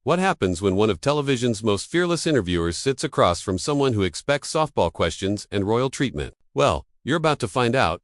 What happens when one of television's most fearless interviewers sits across from someone who expects softball questions and royal treatment? Well, you're about to find out.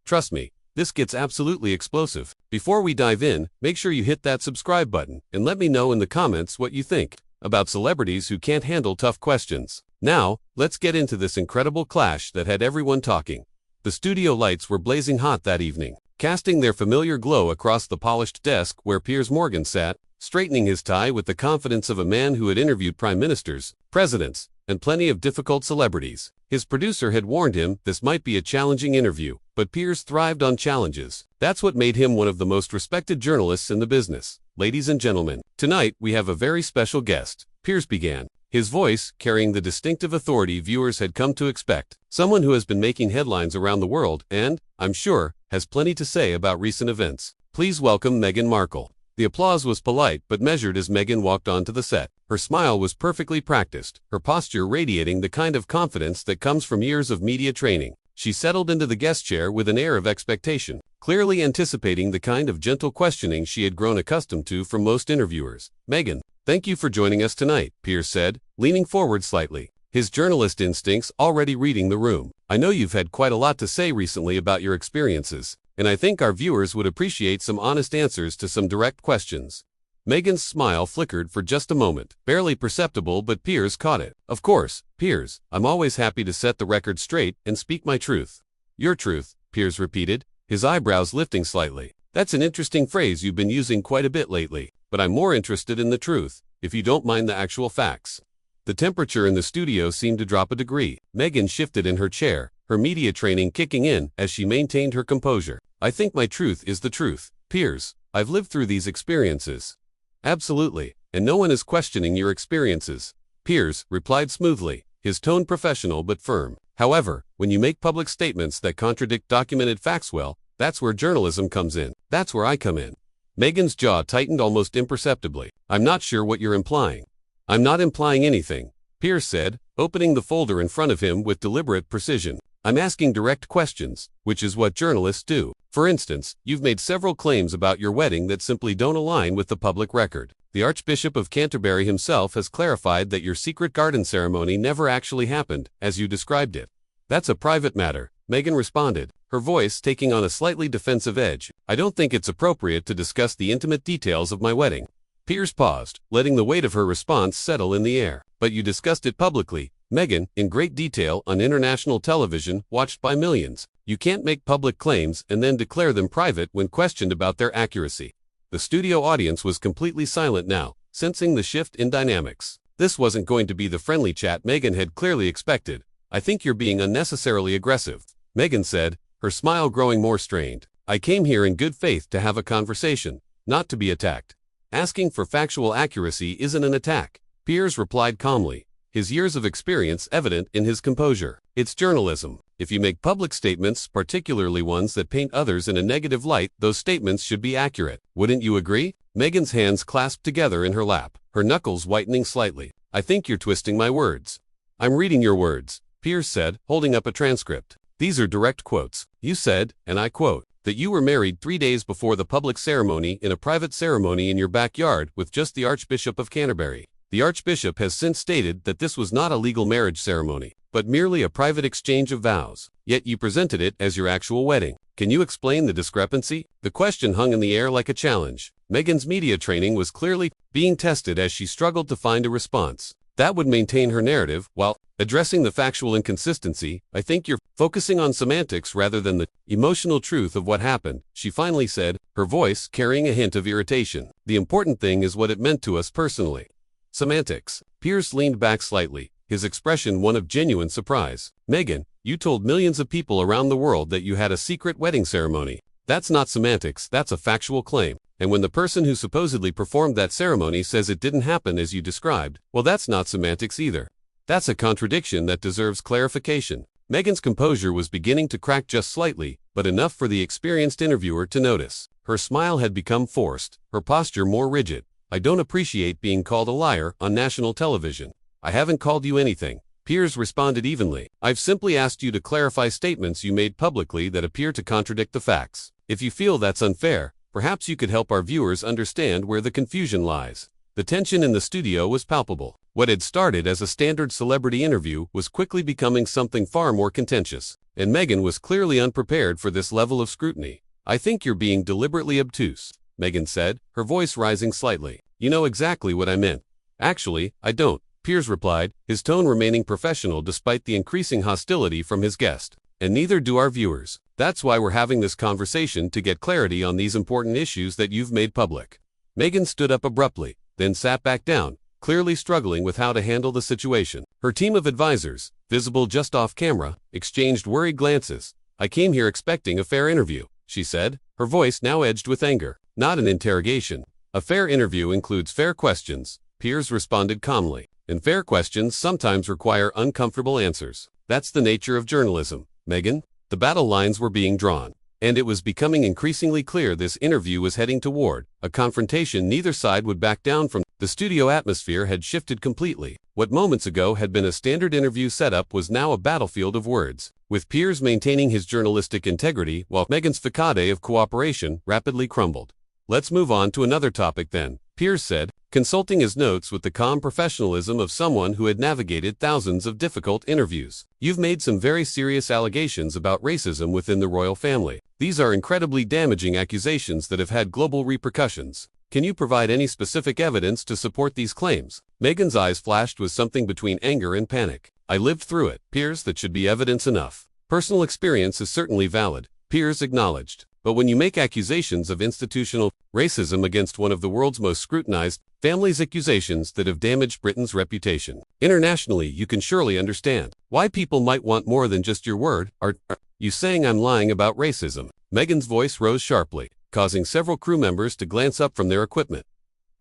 Trust me, this gets absolutely explosive. Before we dive in, make sure you hit that subscribe button and let me know in the comments what you think about celebrities who can't handle tough questions. Now, let's get into this incredible clash that had everyone talking. The studio lights were blazing hot that evening, casting their familiar glow across the polished desk where Piers Morgan sat, straightening his tie with the confidence of a man who had interviewed prime ministers, presidents, and plenty of difficult celebrities. His producer had warned him this might be a challenging interview, but Piers thrived on challenges. That's what made him one of the most respected journalists in the business. Ladies and gentlemen, tonight we have a very special guest, Piers began, his voice carrying the distinctive authority viewers had come to expect. Someone who has been making headlines around the world and, I'm sure, has plenty to say about recent events. Please welcome Meghan Markle. The applause was polite but measured as Meghan walked onto the set. Her smile was perfectly practiced, her posture radiating the kind of confidence that comes from years of media training. She settled into the guest chair with an air of expectation, clearly anticipating the kind of gentle questioning she had grown accustomed to from most interviewers. Meghan, thank you for joining us tonight, Piers said, leaning forward slightly, his journalist instincts already reading the room. I know you've had quite a lot to say recently about your experiences, and I think our viewers would appreciate some honest answers to some direct questions. Meghan's smile flickered for just a moment, barely perceptible, but Piers caught it. Of course, Piers, I'm always happy to set the record straight and speak my truth. Your truth, Piers repeated, his eyebrows lifting slightly. That's an interesting phrase you've been using quite a bit lately, but I'm more interested in the truth, if you don't mind the actual facts. The temperature in the studio seemed to drop a degree. Meghan shifted in her chair, her media training kicking in as she maintained her composure. I think my truth is the truth, Piers. I've lived through these experiences. Absolutely, and no one is questioning your experiences, Piers replied smoothly, his tone professional but firm. However, when you make public statements that contradict documented facts, well, that's where journalism comes in. That's where I come in. Meghan's jaw tightened almost imperceptibly. I'm not sure what you're implying. I'm not implying anything, Piers said, opening the folder in front of him with deliberate precision. I'm asking direct questions, which is what journalists do. For instance, you've made several claims about your wedding that simply don't align with the public record. The Archbishop of Canterbury himself has clarified that your secret garden ceremony never actually happened, as you described it. That's a private matter, Meghan responded, her voice taking on a slightly defensive edge. I don't think it's appropriate to discuss the intimate details of my wedding. Piers paused, letting the weight of her response settle in the air. But you discussed it publicly, Meghan, in great detail on international television, watched by millions. You can't make public claims and then declare them private when questioned about their accuracy. The studio audience was completely silent now, sensing the shift in dynamics. This wasn't going to be the friendly chat Meghan had clearly expected. I think you're being unnecessarily aggressive, Meghan said, her smile growing more strained. I came here in good faith to have a conversation, not to be attacked. Asking for factual accuracy isn't an attack, Piers replied calmly, his years of experience evident in his composure. It's journalism. If you make public statements, particularly ones that paint others in a negative light, those statements should be accurate. Wouldn't you agree? Meghan's hands clasped together in her lap, her knuckles whitening slightly. I think you're twisting my words. I'm reading your words, Piers said, holding up a transcript. These are direct quotes. You said, and I quote, that you were married 3 days before the public ceremony in a private ceremony in your backyard with just the Archbishop of Canterbury. The Archbishop has since stated that this was not a legal marriage ceremony, but merely a private exchange of vows. Yet you presented it as your actual wedding. Can you explain the discrepancy? The question hung in the air like a challenge. Meghan's media training was clearly being tested as she struggled to find a response that would maintain her narrative while addressing the factual inconsistency. I think you're focusing on semantics rather than the emotional truth of what happened, she finally said, her voice carrying a hint of irritation. The important thing is what it meant to us personally. Semantics. Piers leaned back slightly, his expression one of genuine surprise. Meghan, you told millions of people around the world that you had a secret wedding ceremony. That's not semantics, that's a factual claim. And when the person who supposedly performed that ceremony says it didn't happen as you described, well, that's not semantics either. That's a contradiction that deserves clarification. Meghan's composure was beginning to crack just slightly, but enough for the experienced interviewer to notice. Her smile had become forced, her posture more rigid. I don't appreciate being called a liar on national television. I haven't called you anything, Piers responded evenly. I've simply asked you to clarify statements you made publicly that appear to contradict the facts. If you feel that's unfair, perhaps you could help our viewers understand where the confusion lies. The tension in the studio was palpable. What had started as a standard celebrity interview was quickly becoming something far more contentious, and Meghan was clearly unprepared for this level of scrutiny. "I think you're being deliberately obtuse," Meghan said, her voice rising slightly. "You know exactly what I meant." "Actually, I don't," Piers replied, his tone remaining professional despite the increasing hostility from his guest. "And neither do our viewers. That's why we're having this conversation, to get clarity on these important issues that you've made public." Meghan stood up abruptly, then sat back down, clearly struggling with how to handle the situation. Her team of advisors, visible just off camera, exchanged worried glances. "I came here expecting a fair interview," she said, her voice now edged with anger. "Not an interrogation." "A fair interview includes fair questions," Piers responded calmly. "And fair questions sometimes require uncomfortable answers. That's the nature of journalism, Meghan." The battle lines were being drawn, and it was becoming increasingly clear this interview was heading toward a confrontation neither side would back down from. The studio atmosphere had shifted completely. What moments ago had been a standard interview setup was now a battlefield of words, with Piers maintaining his journalistic integrity while Meghan's facade of cooperation rapidly crumbled. "Let's move on to another topic then," Piers said, consulting his notes with the calm professionalism of someone who had navigated thousands of difficult interviews. "You've made some very serious allegations about racism within the royal family. These are incredibly damaging accusations that have had global repercussions. Can you provide any specific evidence to support these claims?" Meghan's eyes flashed with something between anger and panic. "I lived through it, Piers. That should be evidence enough." "Personal experience is certainly valid," Piers acknowledged. "But when you make accusations of institutional racism against one of the world's most scrutinized families, accusations that have damaged Britain's reputation internationally, you can surely understand why people might want more than just your word. Are you saying I'm lying about racism?" Meghan's voice rose sharply, causing several crew members to glance up from their equipment.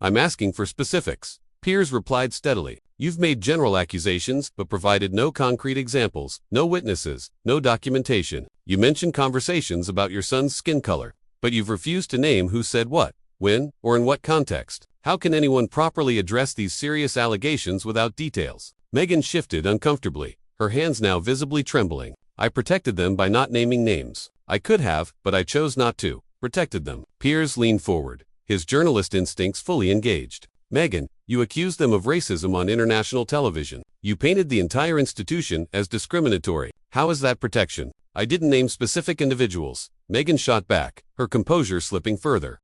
"I'm asking for specifics," Piers replied steadily. "You've made general accusations but provided no concrete examples, no witnesses, no documentation. You mentioned conversations about your son's skin color, but you've refused to name who said what, when, or in what context. How can anyone properly address these serious allegations without details?" Meghan shifted uncomfortably, her hands now visibly trembling. "I protected them by not naming names. I could have, but I chose not to. Protected them." Piers leaned forward, his journalist instincts fully engaged. "Meghan, you accused them of racism on international television. You painted the entire institution as discriminatory. How is that protection?" "I didn't name specific individuals," Meghan shot back, her composure slipping further.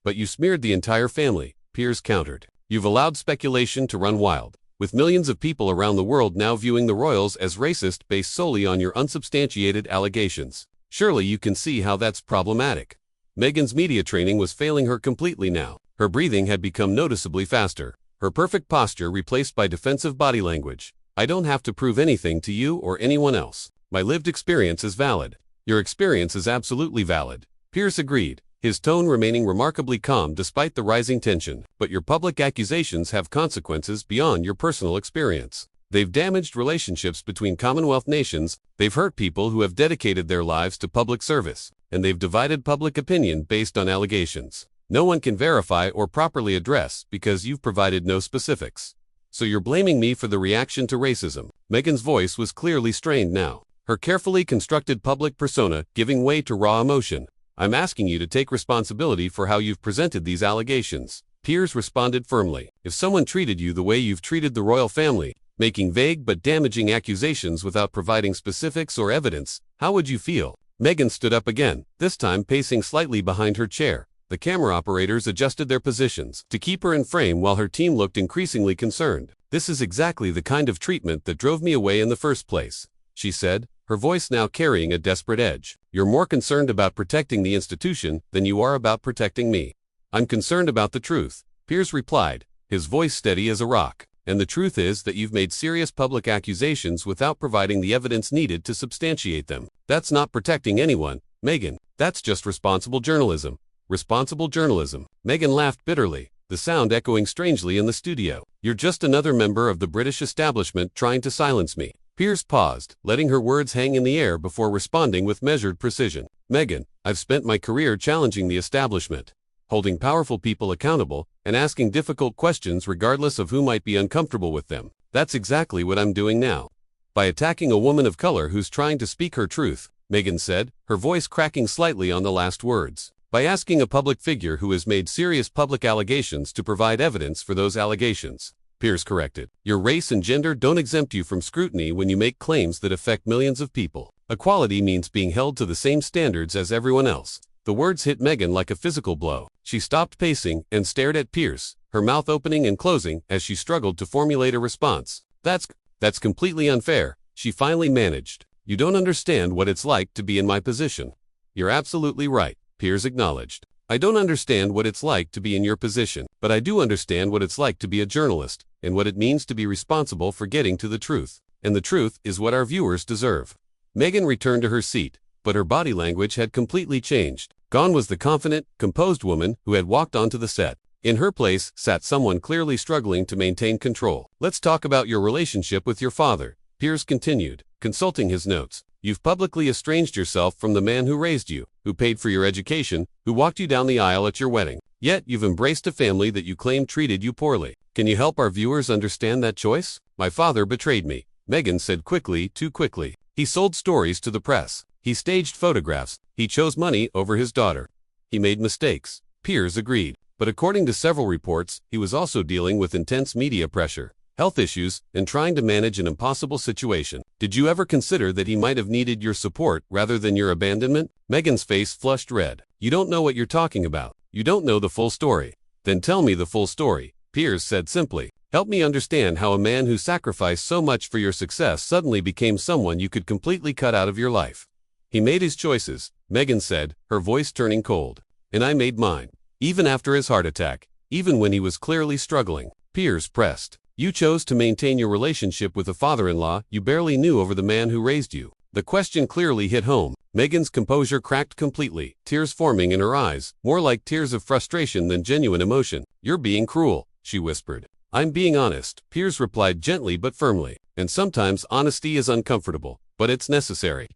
"But you smeared the entire family," Piers countered. "You've allowed speculation to run wild, with millions of people around the world now viewing the royals as racist based solely on your unsubstantiated allegations. Surely you can see how that's problematic." Meghan's media training was failing her completely now. Her breathing had become noticeably faster, her perfect posture replaced by defensive body language. "I don't have to prove anything to you or anyone else. My lived experience is valid." "Your experience is absolutely valid," Piers agreed, his tone remaining remarkably calm despite the rising tension. "But your public accusations have consequences beyond your personal experience. They've damaged relationships between Commonwealth nations, they've hurt people who have dedicated their lives to public service, and they've divided public opinion based on allegations no one can verify or properly address because you've provided no specifics. So you're blaming me for the reaction to racism." Meghan's voice was clearly strained now, her carefully constructed public persona giving way to raw emotion. "I'm asking you to take responsibility for how you've presented these allegations," Piers responded firmly. "If someone treated you the way you've treated the royal family, making vague but damaging accusations without providing specifics or evidence, how would you feel?" Meghan stood up again, this time pacing slightly behind her chair. The camera operators adjusted their positions to keep her in frame while her team looked increasingly concerned. "This is exactly the kind of treatment that drove me away in the first place," she said, her voice now carrying a desperate edge. "You're more concerned about protecting the institution than you are about protecting me." "I'm concerned about the truth," Piers replied, his voice steady as a rock. "And the truth is that you've made serious public accusations without providing the evidence needed to substantiate them. That's not protecting anyone, Meghan. That's just responsible journalism." "Responsible journalism." Meghan laughed bitterly, the sound echoing strangely in the studio. "You're just another member of the British establishment trying to silence me." Piers paused, letting her words hang in the air before responding with measured precision. "Meghan, I've spent my career challenging the establishment, holding powerful people accountable, and asking difficult questions regardless of who might be uncomfortable with them. That's exactly what I'm doing now. By attacking a woman of color who's trying to speak her truth," Meghan said, her voice cracking slightly on the last words. By asking a public figure who has made serious public allegations to provide evidence for those allegations. Piers corrected. Your race and gender don't exempt you from scrutiny when you make claims that affect millions of people. Equality means being held to the same standards as everyone else. The words hit Meghan like a physical blow. She stopped pacing and stared at Piers, her mouth opening and closing as she struggled to formulate a response. That's completely unfair, she finally managed. You don't understand what it's like to be in my position. You're absolutely right, Piers acknowledged. I don't understand what it's like to be in your position, but I do understand what it's like to be a journalist, and what it means to be responsible for getting to the truth. And the truth is what our viewers deserve. Meghan returned to her seat, but her body language had completely changed. Gone was the confident, composed woman who had walked onto the set. In her place sat someone clearly struggling to maintain control. Let's talk about your relationship with your father, Piers continued, consulting his notes. You've publicly estranged yourself from the man who raised you, who paid for your education, who walked you down the aisle at your wedding. Yet you've embraced a family that you claim treated you poorly. Can you help our viewers understand that choice? My father betrayed me, Meghan said quickly, too quickly. He sold stories to the press. He staged photographs. He chose money over his daughter. He made mistakes. Piers agreed. But according to several reports, he was also dealing with intense media pressure, health issues, and trying to manage an impossible situation. Did you ever consider that he might have needed your support rather than your abandonment? Meghan's face flushed red. You don't know what you're talking about. You don't know the full story. Then tell me the full story, Piers said simply. Help me understand how a man who sacrificed so much for your success suddenly became someone you could completely cut out of your life. He made his choices, Meghan said, her voice turning cold. And I made mine. Even after his heart attack, even when he was clearly struggling. Piers pressed. You chose to maintain your relationship with a father-in-law you barely knew over the man who raised you. The question clearly hit home. Meghan's composure cracked completely, tears forming in her eyes, more like tears of frustration than genuine emotion. You're being cruel, she whispered. I'm being honest, Piers replied gently but firmly. And sometimes honesty is uncomfortable, but it's necessary.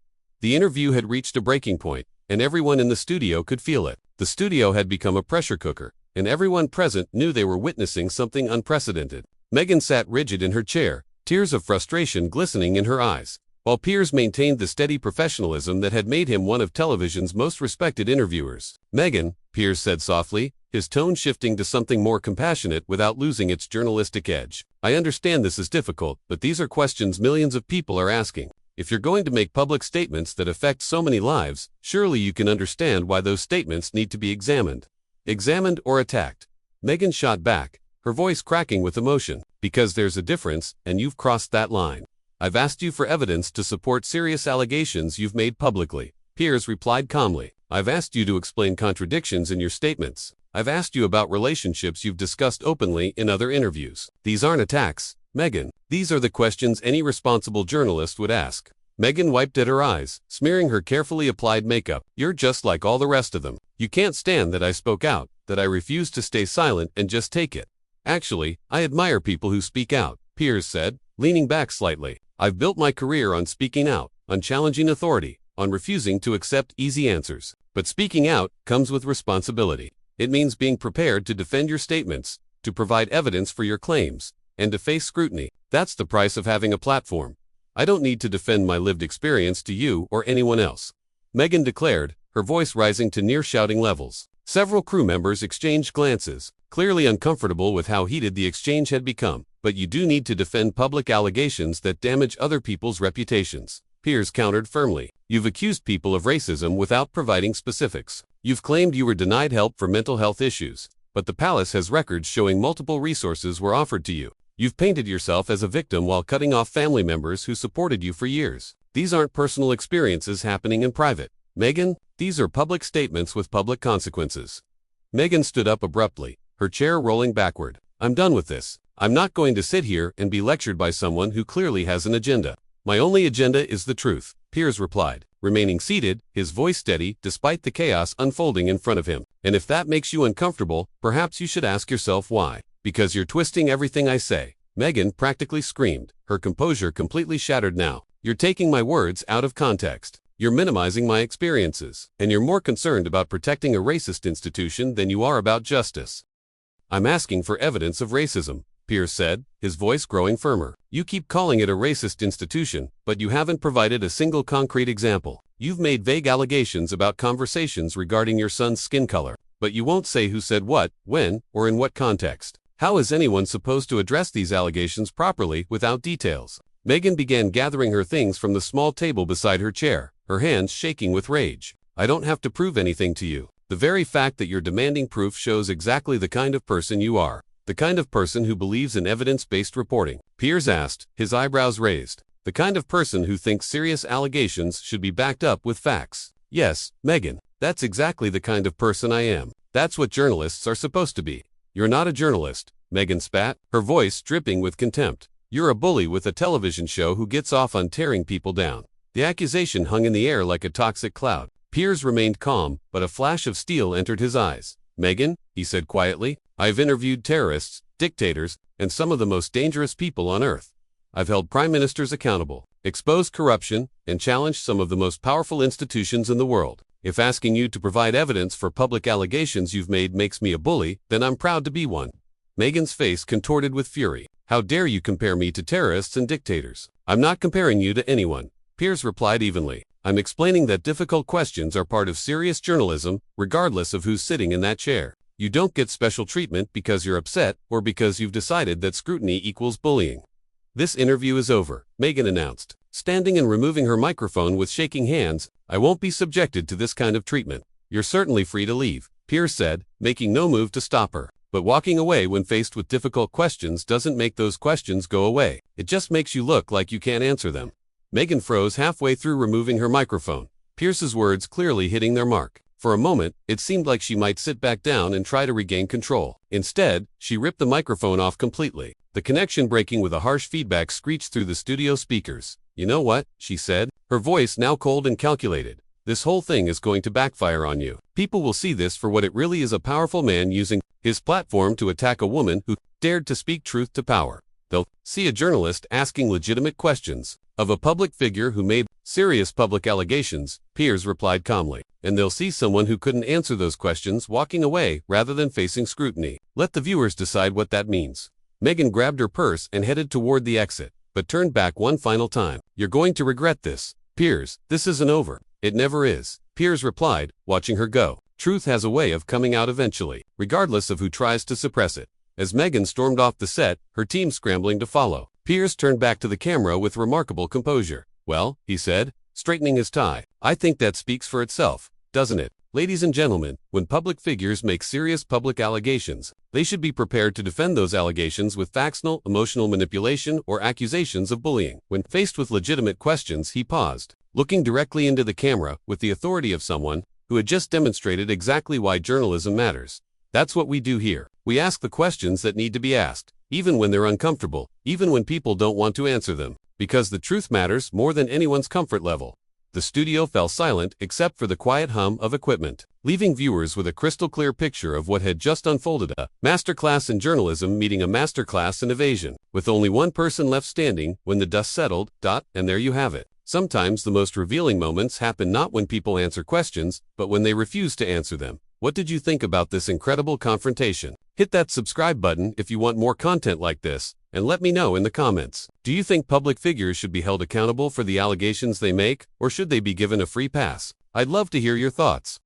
The interview had reached a breaking point, and everyone in the studio could feel it. The studio had become a pressure cooker, and everyone present knew they were witnessing something unprecedented. Meghan sat rigid in her chair, tears of frustration glistening in her eyes, while Piers maintained the steady professionalism that had made him one of television's most respected interviewers. Meghan, Piers said softly, his tone shifting to something more compassionate without losing its journalistic edge. I understand this is difficult, but these are questions millions of people are asking. If you're going to make public statements that affect so many lives, surely you can understand why those statements need to be examined. Examined or attacked? Meghan shot back, her voice cracking with emotion. Because there's a difference, and you've crossed that line. I've asked you for evidence to support serious allegations you've made publicly. Piers replied calmly. I've asked you to explain contradictions in your statements. I've asked you about relationships you've discussed openly in other interviews. These aren't attacks, Meghan. These are the questions any responsible journalist would ask. Meghan wiped at her eyes, smearing her carefully applied makeup. You're just like all the rest of them. You can't stand that I spoke out, that I refused to stay silent and just take it. Actually, I admire people who speak out, Piers said, leaning back slightly. I've built my career on speaking out, on challenging authority, on refusing to accept easy answers. But speaking out comes with responsibility. It means being prepared to defend your statements, to provide evidence for your claims, and to face scrutiny. That's the price of having a platform. I don't need to defend my lived experience to you or anyone else, Meghan declared, her voice rising to near shouting levels. Several crew members exchanged glances, clearly uncomfortable with how heated the exchange had become. But you do need to defend public allegations that damage other people's reputations, Piers countered firmly. You've accused people of racism without providing specifics. You've claimed you were denied help for mental health issues, but the palace has records showing multiple resources were offered to you. You've painted yourself as a victim while cutting off family members who supported you for years. These aren't personal experiences happening in private, Meghan. These are public statements with public consequences. Meghan stood up abruptly, her chair rolling backward. I'm done with this. I'm not going to sit here and be lectured by someone who clearly has an agenda. My only agenda is the truth, Piers replied, remaining seated, his voice steady despite the chaos unfolding in front of him. And if that makes you uncomfortable, perhaps you should ask yourself why. Because you're twisting everything I say, Meghan practically screamed, her composure completely shattered now. You're taking my words out of context. You're minimizing my experiences, and you're more concerned about protecting a racist institution than you are about justice. I'm asking for evidence of racism, Piers said, his voice growing firmer. You keep calling it a racist institution, but you haven't provided a single concrete example. You've made vague allegations about conversations regarding your son's skin color, but you won't say who said what, when, or in what context. How is anyone supposed to address these allegations properly without details? Meghan began gathering her things from the small table beside her chair, her hands shaking with rage. I don't have to prove anything to you. The very fact that you're demanding proof shows exactly the kind of person you are. The kind of person who believes in evidence-based reporting. Piers asked, his eyebrows raised. The kind of person who thinks serious allegations should be backed up with facts. Yes, Meghan, that's exactly the kind of person I am. That's what journalists are supposed to be. You're not a journalist, Meghan spat, her voice dripping with contempt. You're a bully with a television show who gets off on tearing people down. The accusation hung in the air like a toxic cloud. Piers remained calm, but a flash of steel entered his eyes. Meghan, he said quietly, I've interviewed terrorists, dictators, and some of the most dangerous people on earth. I've held prime ministers accountable, exposed corruption, and challenged some of the most powerful institutions in the world. If asking you to provide evidence for public allegations you've made makes me a bully, then I'm proud to be one. Meghan's face contorted with fury. How dare you compare me to terrorists and dictators? I'm not comparing you to anyone, Piers replied evenly. I'm explaining that difficult questions are part of serious journalism, regardless of who's sitting in that chair. You don't get special treatment because you're upset or because you've decided that scrutiny equals bullying. This interview is over, Meghan announced, standing and removing her microphone with shaking hands. I won't be subjected to this kind of treatment. You're certainly free to leave, Piers said, making no move to stop her. But walking away when faced with difficult questions doesn't make those questions go away. It just makes you look like you can't answer them. Meghan froze halfway through removing her microphone, Piers's words clearly hitting their mark. For a moment, it seemed like she might sit back down and try to regain control. Instead, she ripped the microphone off completely, the connection breaking with a harsh feedback screeched through the studio speakers. You know what, she said, her voice now cold and calculated. This whole thing is going to backfire on you. People will see this for what it really is, a powerful man using his platform to attack a woman who dared to speak truth to power. They'll see a journalist asking legitimate questions of a public figure who made serious public allegations, Piers replied calmly. And they'll see someone who couldn't answer those questions walking away rather than facing scrutiny. Let the viewers decide what that means. Meghan grabbed her purse and headed toward the exit, but turned back one final time. You're going to regret this, Piers. This isn't over. It never is, Piers replied, watching her go. Truth has a way of coming out eventually, regardless of who tries to suppress it. As Meghan stormed off the set, her team scrambling to follow, Piers turned back to the camera with remarkable composure. Well, he said, straightening his tie, I think that speaks for itself, doesn't it? Ladies and gentlemen, when public figures make serious public allegations, they should be prepared to defend those allegations with factional, emotional manipulation or accusations of bullying. When faced with legitimate questions, he paused, looking directly into the camera with the authority of someone who had just demonstrated exactly why journalism matters. That's what we do here. We ask the questions that need to be asked, even when they're uncomfortable, even when people don't want to answer them, because the truth matters more than anyone's comfort level. The studio fell silent except for the quiet hum of equipment, leaving viewers with a crystal-clear picture of what had just unfolded, a masterclass in journalism meeting a masterclass in evasion, with only one person left standing when the dust settled, and there you have it. Sometimes the most revealing moments happen not when people answer questions, but when they refuse to answer them. What did you think about this incredible confrontation? Hit that subscribe button if you want more content like this, and let me know in the comments. Do you think public figures should be held accountable for the allegations they make, or should they be given a free pass? I'd love to hear your thoughts.